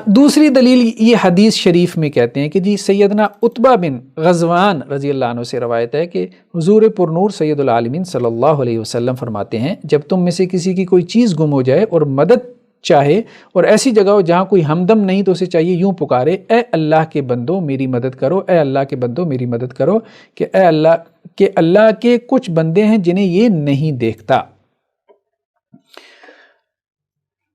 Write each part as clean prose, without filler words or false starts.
دوسری دلیل یہ حدیث شریف میں کہتے ہیں کہ جی سیدنا عتبہ بن غزوان رضی اللہ عنہ سے روایت ہے کہ حضور پرنور سید العالمین صلی اللہ علیہ وسلم فرماتے ہیں جب تم میں سے کسی کی کوئی چیز گم ہو جائے اور مدد چاہے اور ایسی جگہ ہو جہاں کوئی ہمدم نہیں تو اسے چاہیے یوں پکارے، اے اللہ کے بندو میری مدد کرو، اے اللہ کے بندو میری مدد کرو، کہ اے اللہ کے کچھ بندے ہیں جنہیں یہ نہیں دیکھتا۔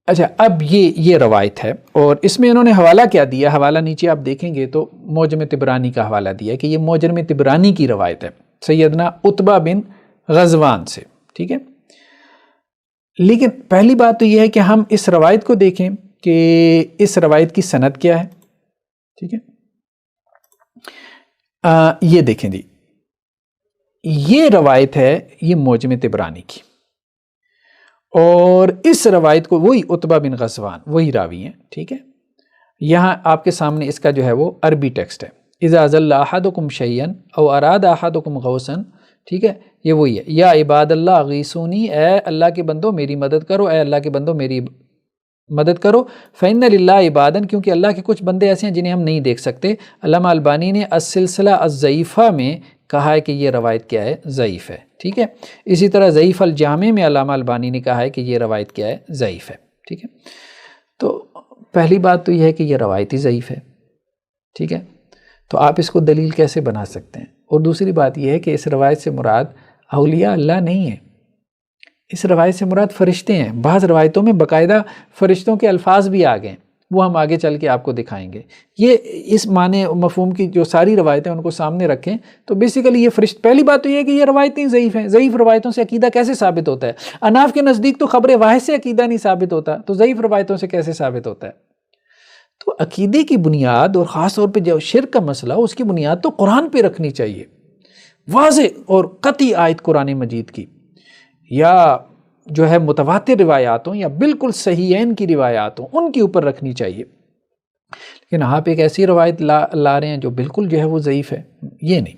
اچھا، اب یہ روایت ہے، اور اس میں انہوں نے حوالہ کیا دیا، حوالہ نیچے آپ دیکھیں گے تو معجم طبرانی کا حوالہ دیا ہے کہ یہ معجم طبرانی کی روایت ہے سیدنا عتبہ بن غزوان سے، ٹھیک ہے۔ لیکن پہلی بات تو یہ ہے کہ ہم اس روایت کو دیکھیں کہ اس روایت کی سند کیا ہے، ٹھیک ہے۔ یہ دیکھیں جی، یہ روایت ہے یہ معجم طبرانی کی، اور اس روایت کو وہی عتبہ بن غزوان وہی راوی ہیں، ٹھیک ہے۔ یہاں آپ کے سامنے اس کا جو ہے وہ عربی ٹیکسٹ ہے، اذا ظل احدکم شیئا او اراد احدکم غوثا، ٹھیک ہے، یہ وہی ہے، یا عباد اللہ غیثونی، اے اللہ کے بندو میری مدد کرو، اے اللہ کے بندو میری مدد کرو، فإن للہ عبادن، کیونکہ اللہ کے کچھ بندے ایسے ہیں جنہیں ہم نہیں دیکھ سکتے۔ علامہ البانی نے السلسلہ الضعیفہ میں کہا ہے کہ یہ روایت کیا ہے، ضعیف ہے، ٹھیک ہے۔ اسی طرح ضعیف الجامع میں علامہ البانی نے کہا ہے کہ یہ روایت کیا ہے، ضعیف ہے، ٹھیک ہے۔ تو پہلی بات تو یہ ہے کہ یہ روایت ہی ضعیف ہے، ٹھیک ہے، تو آپ اس کو دلیل کیسے بنا سکتے ہیں؟ اور دوسری بات یہ ہے کہ اس روایت سے مراد اولیاء اللہ نہیں ہے، اس روایت سے مراد فرشتے ہیں۔ بعض روایتوں میں باقاعدہ فرشتوں کے الفاظ بھی آ گئے ہیں، وہ ہم آگے چل کے آپ کو دکھائیں گے۔ یہ اس معنی مفہوم کی جو ساری روایتیں ان کو سامنے رکھیں تو بیسیکلی یہ پہلی بات تو یہ ہے کہ یہ روایتیں ضعیف ہیں۔ ضعیف روایتوں سے عقیدہ کیسے ثابت ہوتا ہے؟ اناف کے نزدیک تو خبر واحد سے عقیدہ نہیں ثابت ہوتا، تو ضعیف روایتوں سے کیسے ثابت ہوتا ہے؟ تو عقیدے کی بنیاد، اور خاص طور پہ جو شرک کا مسئلہ اس کی بنیاد تو قرآن پہ رکھنی چاہیے، واضح اور قطعی آیت قرآن مجید کی، یا جو ہے متواتر روایاتوں یا بالکل صحیحین کی روایاتوں ان کے اوپر رکھنی چاہیے۔ لیکن آپ ایک ایسی روایت لا رہے ہیں جو بالکل جو ہے وہ ضعیف ہے، یہ نہیں۔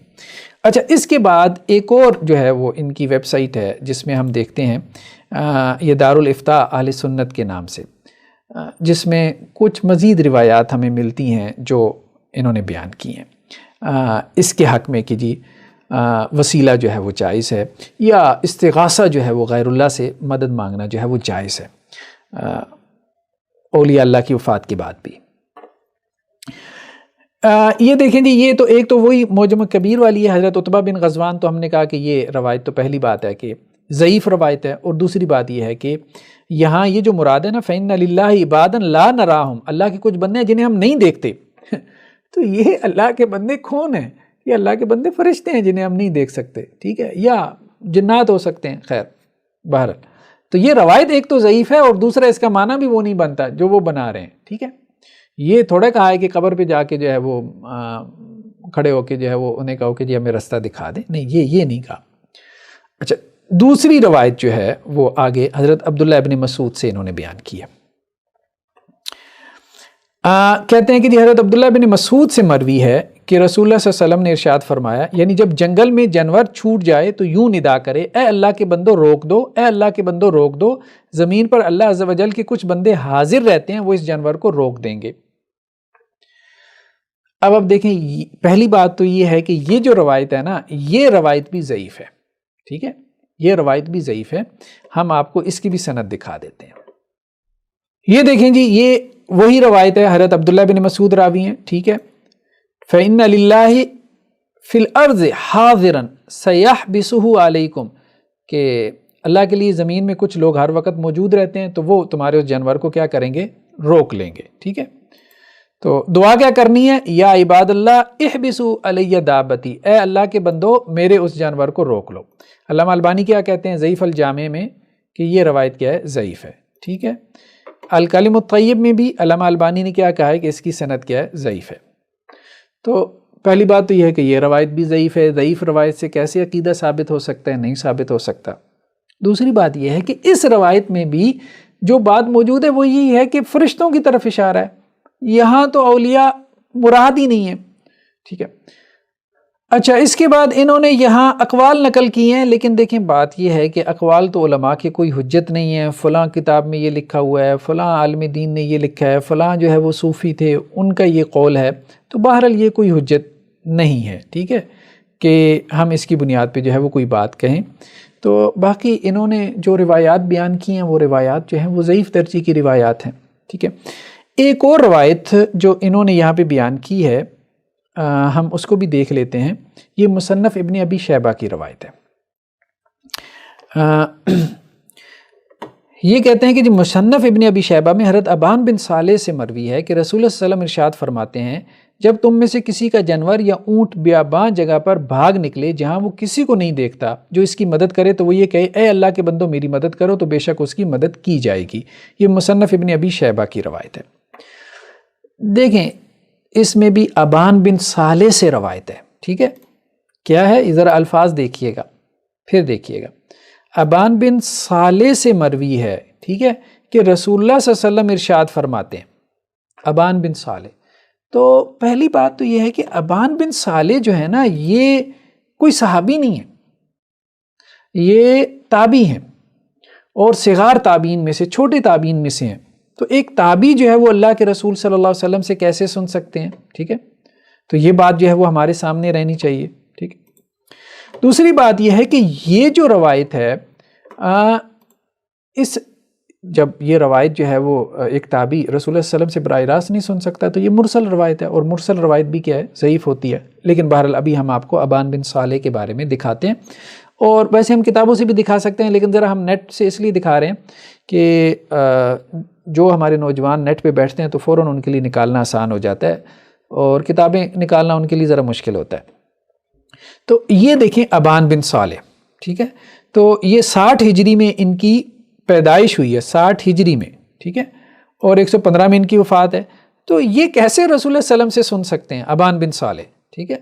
اچھا، اس کے بعد ایک اور جو ہے وہ ان کی ویب سائٹ ہے جس میں ہم دیکھتے ہیں، یہ دارالافتاء اہل سنت کے نام سے، جس میں کچھ مزید روایات ہمیں ملتی ہیں جو انہوں نے بیان کی ہیں اس کے حق میں کہ جی وسیلہ جو ہے وہ جائز ہے، یا استغاثہ جو ہے وہ غیر اللہ سے مدد مانگنا جو ہے وہ جائز ہے اولیاء اللہ کی وفات کے بعد بھی۔ یہ دیکھیں جی، یہ تو ایک تو وہی معجم کبیر والی ہے حضرت عتبہ بن غزوان، تو ہم نے کہا کہ یہ روایت تو پہلی بات ہے کہ ضعیف روایت ہے، اور دوسری بات یہ ہے کہ یہاں یہ جو مراد ہے نا فإن للہ عبادا لا نراہم، اللہ کے کچھ بندے ہیں جنہیں ہم نہیں دیکھتے تو یہ اللہ کے بندے کون ہیں؟ یہ اللہ کے بندے فرشتے ہیں جنہیں ہم نہیں دیکھ سکتے، ٹھیک ہے، یا جنات ہو سکتے ہیں، خیر بہرحال تو یہ روایت ایک تو ضعیف ہے، اور دوسرا اس کا معنی بھی وہ نہیں بنتا جو وہ بنا رہے ہیں، ٹھیک ہے۔ یہ تھوڑا کہا ہے کہ قبر پہ جا کے جو ہے وہ کھڑے ہو کے جو ہے وہ انہیں کہو کہ جی ہمیں رستہ دکھا دیں، نہیں، یہ نہیں کہا۔ اچھا، دوسری روایت جو ہے وہ آگے حضرت عبداللہ ابن مسعود سے انہوں نے بیان کی ہے۔ کہتے ہیں کہ جی حضرت عبداللہ بن مسعود سے مروی ہے کہ رسول اللہ صلی اللہ علیہ وسلم نے ارشاد فرمایا، یعنی جب جنگل میں جانور چھوٹ جائے تو یوں ندا کرے، اے اللہ کے بندو روک دو، اے اللہ کے بندو روک دو، زمین پر اللہ عز و جل کے کچھ بندے حاضر رہتے ہیں، وہ اس جانور کو روک دیں گے۔ اب دیکھیں، پہلی بات تو یہ ہے کہ یہ جو روایت ہے نا، یہ روایت بھی ضعیف ہے، ٹھیک ہے، یہ روایت بھی ضعیف ہے۔ ہم آپ کو اس کی بھی سند دکھا دیتے ہیں۔ یہ دیکھیں جی، یہ وہی روایت ہے، حضرت عبداللہ بن مسعود راوی ہیں، ٹھیک ہے۔ فإن للہ فی الارض حاضرا سیحبسہ علیکم، کہ اللہ کے لیے زمین میں کچھ لوگ ہر وقت موجود رہتے ہیں تو وہ تمہارے اس جانور کو کیا کریں گے؟ روک لیں گے، ٹھیک ہے۔ تو دعا کیا کرنی ہے؟ یا عباد اللہ احبسوا علی دابتی، اے اللہ کے بندو میرے اس جانور کو روک لو۔ علامہ البانی کیا کہتے ہیں ضعیف الجامع میں کہ یہ روایت کیا ہے؟ ضعیف ہے، ٹھیک ہے۔ الکلم الطیب میں بھی علامہ البانی نے کیا کہا ہے کہ اس کی سند کیا ہے؟ ضعیف ہے۔ تو پہلی بات تو یہ ہے کہ یہ روایت بھی ضعیف ہے، ضعیف روایت سے کیسے عقیدہ ثابت ہو سکتا ہے؟ نہیں ثابت ہو سکتا۔ دوسری بات یہ ہے کہ اس روایت میں بھی جو بات موجود ہے وہ یہی ہے کہ فرشتوں کی طرف اشارہ ہے، یہاں تو اولیاء مراد ہی نہیں ہے، ٹھیک ہے۔ اچھا، اس کے بعد انہوں نے یہاں اقوال نقل کی ہیں، لیکن دیکھیں بات یہ ہے کہ اقوال تو علماء کے کوئی حجت نہیں ہے، فلاں کتاب میں یہ لکھا ہوا ہے، فلاں عالم دین نے یہ لکھا ہے، فلاں جو ہے وہ صوفی تھے ان کا یہ قول ہے، تو بہرحال یہ کوئی حجت نہیں ہے، ٹھیک ہے، کہ ہم اس کی بنیاد پہ جو ہے وہ کوئی بات کہیں۔ تو باقی انہوں نے جو روایات بیان کی ہیں وہ روایات جو ہیں وہ ضعیف درجے کی روایات ہیں، ٹھیک ہے۔ ایک اور روایت جو انہوں نے یہاں پہ بیان کی ہے، ہم اس کو بھی دیکھ لیتے ہیں۔ یہ مصنف ابن ابی شیبہ کی روایت ہے۔ یہ کہتے ہیں کہ جو مصنف ابن ابی شیبہ میں حضرت ابان بن صالح سے مروی ہے کہ رسول اللہ صلی اللہ علیہ وسلم ارشاد فرماتے ہیں، جب تم میں سے کسی کا جانور یا اونٹ بیاباں جگہ پر بھاگ نکلے جہاں وہ کسی کو نہیں دیکھتا جو اس کی مدد کرے، تو وہ یہ کہے اے اللہ کے بندو میری مدد کرو، تو بے شک اس کی مدد کی جائے گی۔ یہ مصنف ابن ابی شیبہ کی روایت ہے۔ دیکھیں اس میں بھی ابان بن صالح سے روایت ہے، ٹھیک ہے، کیا ہے ذرا الفاظ دیکھیے گا، پھر دیکھیے گا۔ ابان بن صالح سے مروی ہے، ٹھیک ہے، کہ رسول اللہ صلی اللہ علیہ وسلم ارشاد فرماتے ہیں، ابان بن صالح۔ تو پہلی بات تو یہ ہے کہ ابان بن صالح جو ہے نا، یہ کوئی صحابی نہیں ہے، یہ تابعی ہیں، اور صغار تابعین میں سے، چھوٹے تابعین میں سے ہیں۔ تو ایک تابعی جو ہے وہ اللہ کے رسول صلی اللہ علیہ وسلم سے کیسے سن سکتے ہیں، ٹھیک ہے، تو یہ بات جو ہے وہ ہمارے سامنے رہنی چاہیے، ٹھیک ہے۔ دوسری بات یہ ہے کہ یہ جو روایت ہے، جب یہ روایت جو ہے وہ ایک تابعی رسول اللہ صلی اللہ علیہ وسلم سے براہ راست نہیں سن سکتا، تو یہ مرسل روایت ہے، اور مرسل روایت بھی کیا ہے، ضعیف ہوتی ہے۔ لیکن بہرحال ابھی ہم آپ کو ابان بن صالح کے بارے میں دکھاتے ہیں، اور ویسے ہم کتابوں سے بھی دکھا سکتے ہیں، لیکن ذرا ہم نیٹ سے اس لیے دکھا رہے ہیں کہ جو ہمارے نوجوان نیٹ پہ بیٹھتے ہیں تو فوراً ان کے لیے نکالنا آسان ہو جاتا ہے، اور کتابیں نکالنا ان کے لیے ذرا مشکل ہوتا ہے۔ تو یہ دیکھیں ابان بن صالح، ٹھیک ہے، تو یہ 60 ہجری میں ان کی پیدائش ہوئی ہے، 60 ہجری میں، ٹھیک ہے، اور 115 میں ان کی وفات ہے۔ تو یہ کیسے رسول اللہ صلی اللہ علیہ وسلم سے سن سکتے ہیں؟ ابان بن صالح، ٹھیک ہے،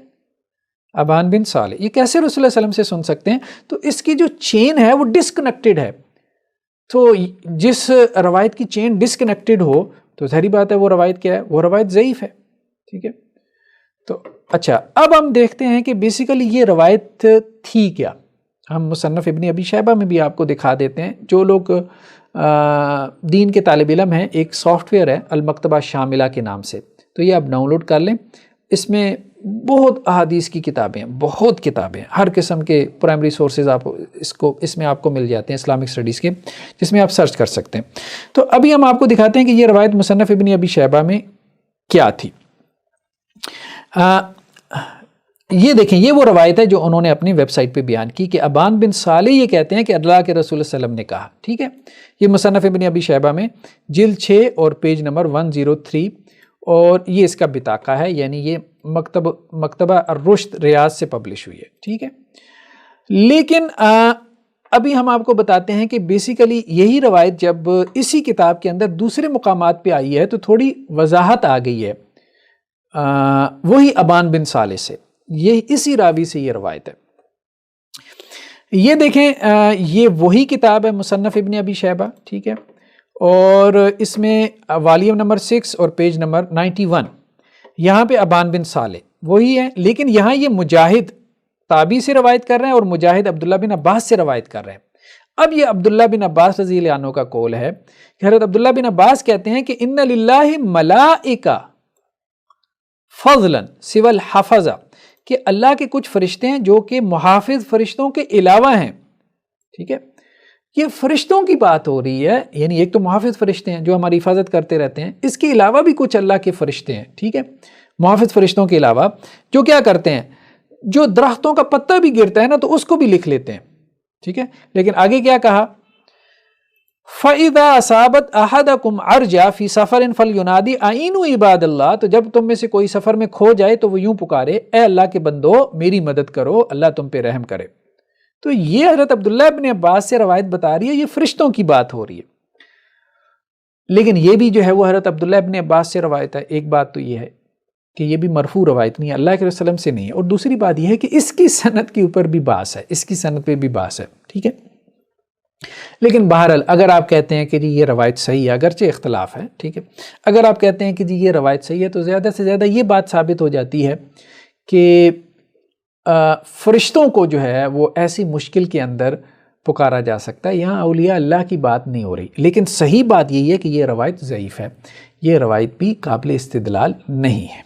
ابان بن صالح یہ کیسے رسول اللہ صلی اللہ علیہ وسلم سے سن سکتے ہیں؟ تو اس کی جو چین ہے وہ ڈسکنیکٹڈ ہے، تو جس روایت کی چین ڈسکنیکٹڈ ہو تو ظاہری بات ہے وہ روایت کیا ہے، وہ روایت ضعیف ہے، ٹھیک ہے۔ تو اچھا، اب ہم دیکھتے ہیں کہ بیسیکلی یہ روایت تھی کیا۔ ہم مصنف ابن ابی شیبہ میں بھی آپ کو دکھا دیتے ہیں۔ جو لوگ دین کے طالب علم ہیں، ایک سافٹ ویئر ہے المکتبہ شاملہ کے نام سے، تو یہ آپ ڈاؤن لوڈ کر لیں۔ اس میں بہت احادیث کی کتابیں ہیں، بہت کتابیں ہیں، ہر قسم کے پرائمری سورسز آپ اس میں آپ کو مل جاتے ہیں اسلامک اسٹڈیز کے، جس میں آپ سرچ کر سکتے ہیں۔ تو ابھی ہم آپ کو دکھاتے ہیں کہ یہ روایت مصنف ابن ابی شیبہ میں کیا تھی۔ یہ دیکھیں، یہ وہ روایت ہے جو انہوں نے اپنی ویب سائٹ پہ بیان کی کہ ابان بن صالح یہ کہتے ہیں کہ اللہ کے رسول صلی اللہ علیہ وسلم نے کہا، ٹھیک ہے۔ یہ مصنف ابن ابی شیبہ میں جلد 6 اور پیج نمبر 103، اور یہ اس کا بطاقہ ہے، یعنی یہ مکتبہ الرشد ریاض سے پبلش ہوئی ہے، ٹھیک ہے۔ لیکن ابھی ہم آپ کو بتاتے ہیں کہ بیسیکلی یہی روایت جب اسی کتاب کے اندر دوسرے مقامات پہ آئی ہے تو تھوڑی وضاحت آ گئی ہے، وہی ابان بن صالح سے، یہ اسی راوی سے یہ روایت ہے۔ یہ دیکھیں، یہ وہی کتاب ہے مصنف ابن ابی شیبہ، ٹھیک ہے، اور اس میں والیوم نمبر 6 اور پیج نمبر 91، یہاں پہ ابان بن صالح وہی ہے، لیکن یہاں یہ مجاہد تابعی سے روایت کر رہے ہیں، اور مجاہد عبداللہ بن عباس سے روایت کر رہے ہیں۔ اب یہ عبداللہ بن عباس رضی اللہ عنہ کا قول ہے کہ حضرت عبداللہ بن عباس کہتے ہیں کہ ان للہ ملائکہ فضلا سوى الحفظہ، کہ اللہ کے کچھ فرشتے ہیں جو کہ محافظ فرشتوں کے علاوہ ہیں، ٹھیک ہے۔ یہ فرشتوں کی بات ہو رہی ہے، یعنی ایک تو محافظ فرشتے ہیں جو ہماری حفاظت کرتے رہتے ہیں، اس کے علاوہ بھی کچھ اللہ کے فرشتے ہیں، ٹھیک ہے، محافظ فرشتوں کے علاوہ، جو کیا کرتے ہیں، جو درختوں کا پتہ بھی گرتا ہے نا تو اس کو بھی لکھ لیتے ہیں، ٹھیک ہے۔ لیکن آگے کیا کہا، فَإِذَا أَصَابَتْ أَحَدَكُمْ عَرْجَةٌ فِي سَفَرٍ فَلْيُنَادِ أَعِينُوا عِبَادَ اللَّهِ، تو جب تم میں سے کوئی سفر میں کھو جائے تو وہ یوں پکارے اے اللہ کے بندو میری مدد کرو، اللہ تم پہ رحم کرے۔ تو یہ حضرت عبداللہ ابن عباس سے روایت بتا رہی ہے، یہ فرشتوں کی بات ہو رہی ہے، لیکن یہ بھی جو ہے وہ حضرت عبداللہ ابن عباس سے روایت ہے۔ ایک بات تو یہ ہے کہ یہ بھی مرفوع روایت نہیں ہے، اللہ کے رسول سے نہیں ہے، اور دوسری بات یہ ہے کہ اس کی سند کے اوپر بھی بحث ہے، اس کی سند پہ بھی بحث ہے، ٹھیک ہے۔ لیکن بہرحال اگر آپ کہتے ہیں کہ جی یہ روایت صحیح ہے، اگرچہ اختلاف ہے، ٹھیک ہے، اگر آپ کہتے ہیں کہ جی یہ روایت صحیح ہے تو زیادہ سے زیادہ یہ بات ثابت ہو جاتی ہے کہ فرشتوں کو جو ہے وہ ایسی مشکل کے اندر پکارا جا سکتا ہے. یہاں اولیاء اللہ کی بات نہیں ہو رہی. لیکن صحیح بات یہی ہے کہ یہ روایت ضعیف ہے، یہ روایت بھی قابل استدلال نہیں ہے.